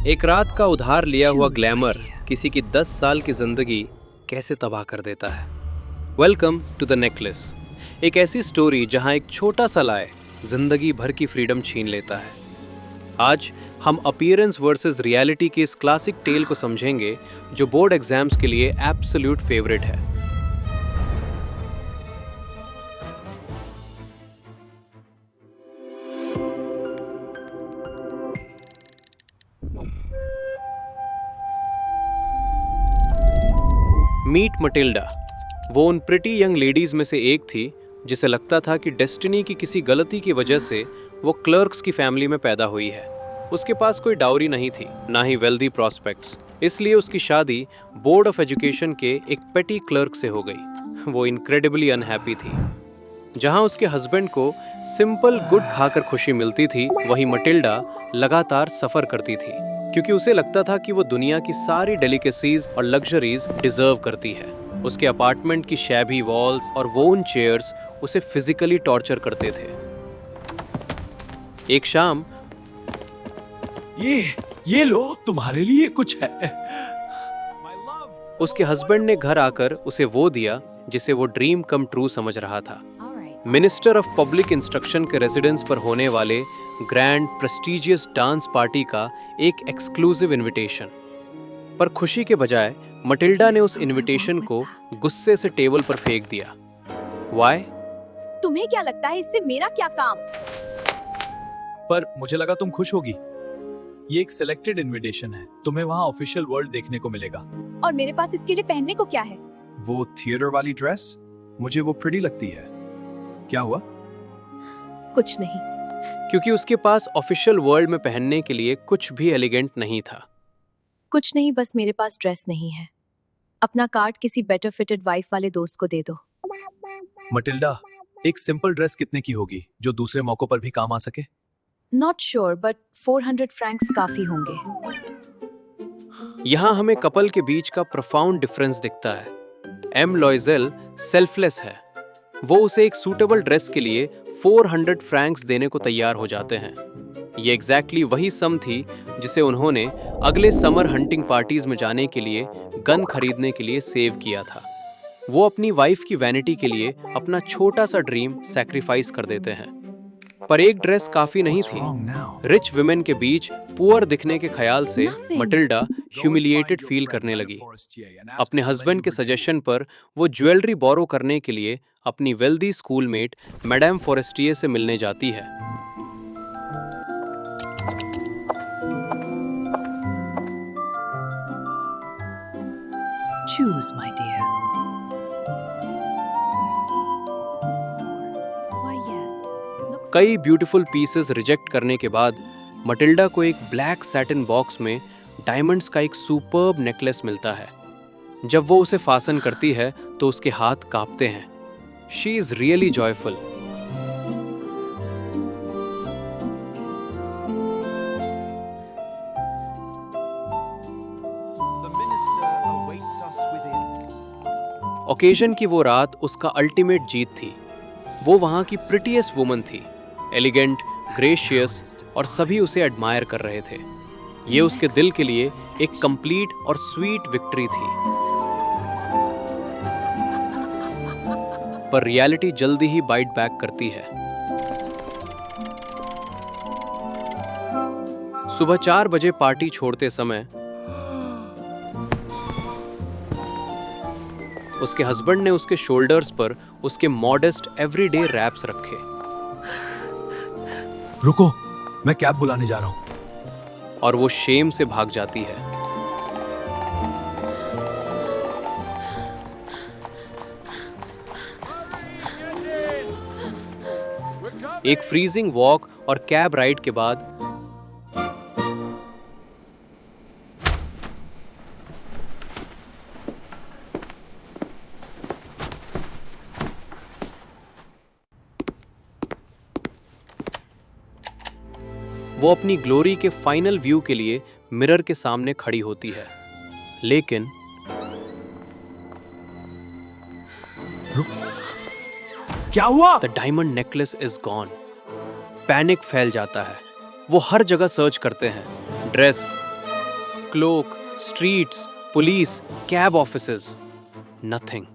एक रात का उधार लिया हुआ ग्लैमर किसी की 10 साल की जिंदगी कैसे तबाह कर देता है। वेलकम टू द नेकलेस, एक ऐसी स्टोरी जहां एक छोटा सा लाए जिंदगी भर की फ्रीडम छीन लेता है। आज हम अपीयरेंस वर्सेस रियलिटी की इस क्लासिक टेल को समझेंगे जो बोर्ड एग्जाम्स के लिए एब्सोल्यूट फेवरेट है। Meet Matilda. वो उन प्रिटी यंग लेडीज में से एक थी जिसे लगता था कि डेस्टिनी की किसी गलती की वजह से वो क्लर्क्स की फैमिली में पैदा हुई है। उसके पास कोई डाउरी नहीं थी, ना ही वेल्दी प्रॉस्पेक्ट्स, इसलिए उसकी शादी बोर्ड ऑफ एजुकेशन के एक पेटी क्लर्क से हो गई। वो इनक्रेडिबली अनहैप्पी थी। जहां उसके हस्बैंड को सिंपल गुड खाकर खुशी मिलती थी, वहीं मटिल्डा लगातार सफर करती थी क्योंकि उसे लगता था कि वो दुनिया की सारी डेलिकेसीज और लग्जरीज डिजर्व करती है। उसके अपार्टमेंट की शैबी वॉल्स और वोन चेयर्स उसे फिजिकली टॉर्चर करते थे। एक शाम, ये लो, तुम्हारे लिए कुछ है। उसके हस्बैंड ने घर आकर उसे वो दिया जिसे वो ड्रीम कम ट्रू समझ रहा था। मिनिस्टर ऑफ पब्लिक इंस्ट्रक्शन के रेजिडेंस पर होने वाले ग्रैंड प्रेस्टिजियस डांस पार्टी का एक एक्सक्लूसिव इनविटेशन। पर खुशी के बजाय मटिल्डा ने उस इनविटेशन को गुस्से से टेबल पर फेंक दिया। Why? तुम्हें क्या लगता है इससे मेरा क्या काम? पर मुझे लगा तुम खुश होगी। ये एक सिलेक्टेड इनविटेशन है, तुम्हें वहाँ ऑफिशियल वर्ल्ड देखने को मिलेगा। और मेरे पास इसके लिए पहनने को क्या है? वो थिएटर वाली ड्रेस, मुझे वो प्रिटी लगती है। क्या हुआ? कुछ नहीं। क्योंकि उसके पास ऑफिशियल वर्ल्ड में पहनने के लिए कुछ भी एलिगेंट नहीं था। कुछ नहीं, बस मेरे पास ड्रेस नहीं है। अपना कार्ड किसी बेटर फिटेड वाइफ वाले दोस्त को दे दो। मटिल्डा, एक सिंपल ड्रेस कितने की होगी जो दूसरे मौकों पर भी काम आ सके? नॉट श्योर, बट 400 फ्रैंक्स काफी होंगे। यहाँ हमें कपल के बीच का प्रोफाउंड डिफरेंस दिखता है। एम लॉयजेल सेल्फलेस है। वो उसे एक सूटेबल ड्रेस के लिए 400 फ्रैंक्स देने को तैयार हो जाते हैं। ये एग्जैक्टली वही सम थी जिसे उन्होंने अगले समर हंटिंग पार्टीज में जाने के लिए गन खरीदने के लिए सेव किया था। वो अपनी वाइफ की वैनिटी के लिए अपना छोटा सा ड्रीम सैक्रिफाइस कर देते हैं। पर एक ड्रेस काफी नहीं थी। रिच विमेन के बीच पुअर दिखने के ख्याल से मटिल्डा ह्यूमिलिएटेड फील करने लगी। अपने हस्बैंड के सजेशन पर वो ज्वेलरी बोरो करने के लिए अपनी वेल्दी स्कूलमेट मैडम फॉरेस्टिए से मिलने जाती है। Choose, my dear. Why yes. कई ब्यूटीफुल पीसेस रिजेक्ट करने के बाद मटिल्डा को एक ब्लैक सैटिन बॉक्स में डायमंड्स का एक सुपर्ब नेकलेस मिलता है। जब वो उसे फासन करती है तो उसके हाथ कांपते हैं। She is really joyful. Occasion की वो रात उसका अल्टीमेट जीत थी। वो वहां की प्रिटीएस्ट वुमन थी, एलिगेंट, ग्रेशियस, और सभी उसे एडमायर कर रहे थे। ये उसके दिल के लिए एक कंप्लीट और स्वीट विक्ट्री थी। पर रियलिटी जल्दी ही बाइट बैक करती है। सुबह 4 बजे पार्टी छोड़ते समय उसके हस्बैंड ने उसके शोल्डर्स पर उसके मॉडेस्ट एवरीडे रैप्स रखे। रुको, मैं कैब बुलाने जा रहा हूँ। और वो शेम से भाग जाती है। एक फ्रीजिंग वॉक और कैब राइड के बाद वो अपनी ग्लोरी के फाइनल व्यू के लिए मिरर के सामने खड़ी होती है। लेकिन क्या हुआ? The diamond necklace is gone. Panic फैल जाता है। वो हर जगह सर्च करते हैं, dress, cloak, streets, police, cab offices, nothing.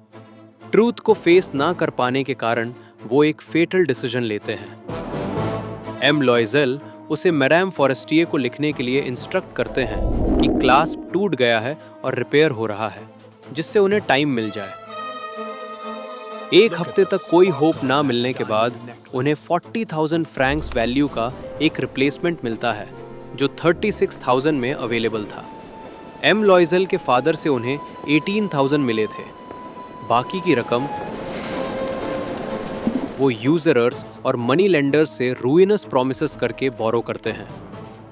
Truth को फेस ना कर पाने के कारण वो एक फेटल डिसीजन लेते हैं। एम लॉयजेल उसे मैडम फॉरेस्टिए को लिखने के लिए इंस्ट्रक्ट करते हैं कि क्लास्प टूट गया है और रिपेयर हो रहा है, जिससे उन्हें टाइम मिल जाए। एक हफ्ते तक कोई होप ना मिलने के बाद उन्हें 40,000 फ्रैंक्स वैल्यू का एक रिप्लेसमेंट मिलता है, जो 36,000 में अवेलेबल था। एम लॉयजेल के फादर से उन्हें 18,000 मिले थे। बाकी की रकम वो यूजरर्स और मनी लेंडर्स से रूइनस प्रॉमिसेस करके बोरो करते हैं।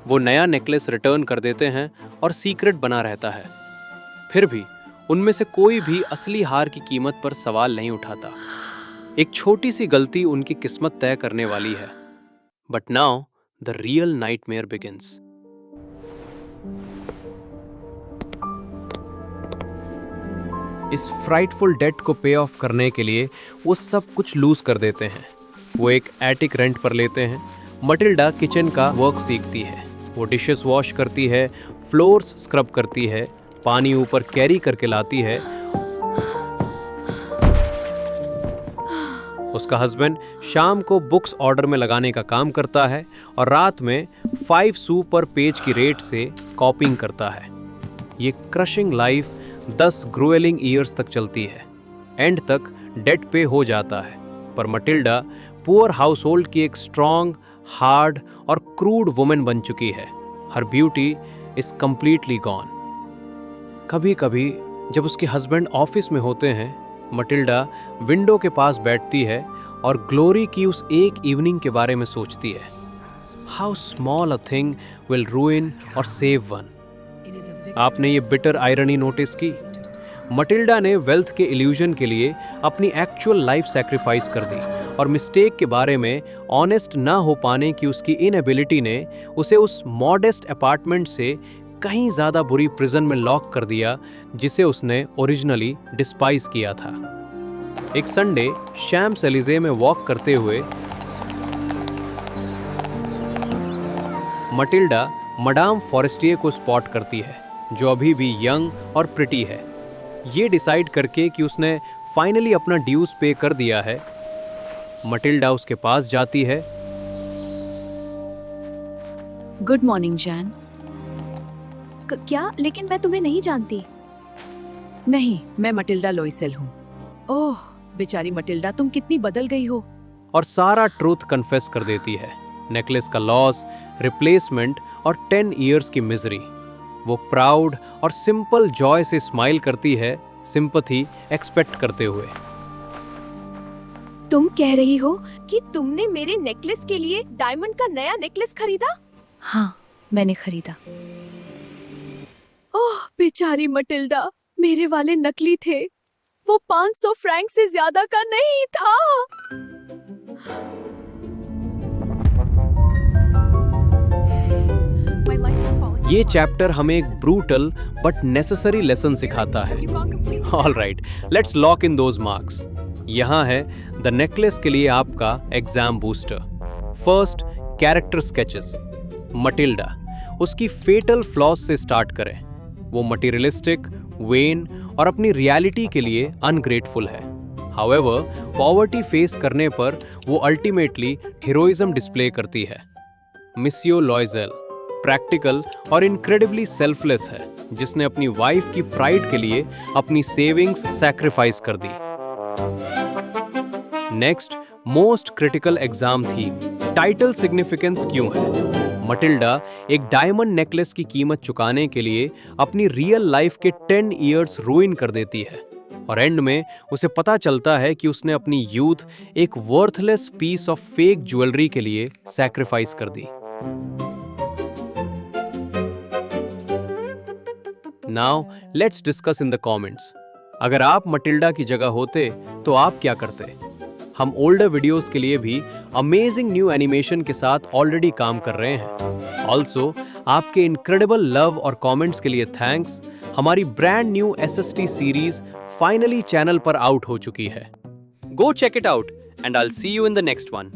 वो नया नेकलेस रिटर्न कर देते हैं और सीक्रेट बना रहता है। फिर भी उनमें से कोई भी असली हार की कीमत पर सवाल नहीं उठाता। एक छोटी सी गलती उनकी किस्मत तय करने वाली है। But now the real nightmare begins. इस फ्राइटफुल डेट को पे ऑफ करने के लिए वो सब कुछ लूज कर देते हैं। वो एक एटिक रेंट पर लेते हैं। मटिल्डा किचन का वर्क सीखती है। वो डिशेस वॉश करती है, फ्लोर्स स्क्रब करती है, पानी ऊपर कैरी करके लाती है। उसका हस्बैंड शाम को बुक्स ऑर्डर में लगाने का काम करता है और रात में 5 सू पर पेज की रेट से कॉपिंग करता है। ये क्रशिंग लाइफ 10 ग्रोएलिंग ईयर्स तक चलती है। एंड तक डेट पे हो जाता है, पर मटिल्डा पुअर हाउस होल्ड की एक स्ट्रॉन्ग, हार्ड और क्रूड वुमेन बन चुकी है। हर ब्यूटी इज कंप्लीटली गॉन। कभी कभी जब उसके हस्बैंड ऑफिस में होते हैं, मटिल्डा विंडो के पास बैठती है और ग्लोरी की उस एक इवनिंग के बारे में सोचती है। How small a thing will रूइन और सेव वन। आपने ये बिटर आयरनी नोटिस की? मटिल्डा ने वेल्थ के इल्यूजन के लिए अपनी एक्चुअल लाइफ सैक्रिफाइस कर दी और मिस्टेक के बारे में ऑनेस्ट ना हो पाने की उसकी इनएबिलिटी ने उसे उस मॉडेस्ट अपार्टमेंट से कहीं ज्यादा बुरी प्रिजन में लॉक कर दिया, जिसे उसने ओरिजिनली डिस्पाइज किया था। एक संडे शैम्स एलिजे में वॉक करते हुए मटिल्डा मडाम फॉरेस्टिए को स्पॉट करती है, जो अभी भी यंग और प्रिटी है। ये डिसाइड करके कि उसने फाइनली अपना ड्यूज पे कर दिया है, मटिल्डा उसके पास जाती है। Good morning Jain. क्या? लेकिन मैं तुम्हें नहीं जानती। नहीं, मैं मटिल्डा लॉयसेल हूँ। ओह बेचारी मटिल्डा, तुम कितनी बदल गई हो। और सारा ट्रूथ कन्फेस कर देती है। नेकलेस का लॉस, रिप्लेसमेंट और 10 इयर्स की मिजरी। वो प्राउड और सिंपल जॉय से स्माइल करती है, सिंपैथी एक्सपेक्ट करते हुए। तुम कह रही हो कि तुमने मेरे नेकलेस के लिए डायमंड का नया नेकलेस खरीदा? हाँ, मैंने खरीदा। ओह बेचारी मटिल्डा, मेरे वाले नकली थे। वो 500 फ्रैंक से ज्यादा का नहीं था। ये चैप्टर हमें एक ब्रूटल बट नेसेसरी लेसन सिखाता है। Alright, let's lock in those marks. यहाँ है द नेकलेस के लिए आपका exam booster. First, character sketches. Matilda, उसकी फेटल फ्लॉज से स्टार्ट करें। वो मटीरियलिस्टिक, वेन और अपनी रियलिटी के लिए अनग्रेटफुल है। हाउएवर, पॉवर्टी फेस करने पर वो अल्टीमेटली हीरोइज्म डिस्प्ले करती है। मिसियो लॉयजेल प्रैक्टिकल और इनक्रेडिबली सेल्फलेस है, जिसने अपनी वाइफ की प्राइड के लिए अपनी सेविंग्स सैक्रिफाइस कर दी। Next, most critical exam theme, title significance क्यों है? मटिल्डा एक डायमंड नेकलेस की कीमत चुकाने के लिए अपनी रियल लाइफ के 10 इयर्स रूइन कर देती है, और एंड में उसे पता चलता है कि उसने अपनी यूथ एक worthless piece of fake jewellery के लिए सैक्रिफाइस कर दी। Now let's discuss in the comments. अगर आप मटिल्डा की जगह होते तो आप क्या करते? हम ओल्डर वीडियोस के लिए भी अमेजिंग न्यू एनिमेशन के साथ ऑलरेडी काम कर रहे हैं। ऑल्सो आपके इनक्रेडिबल लव और कमेंट्स के लिए थैंक्स। हमारी brand new SST series finally channel पर आउट हो चुकी है। Go check it out and I will see you in the next one.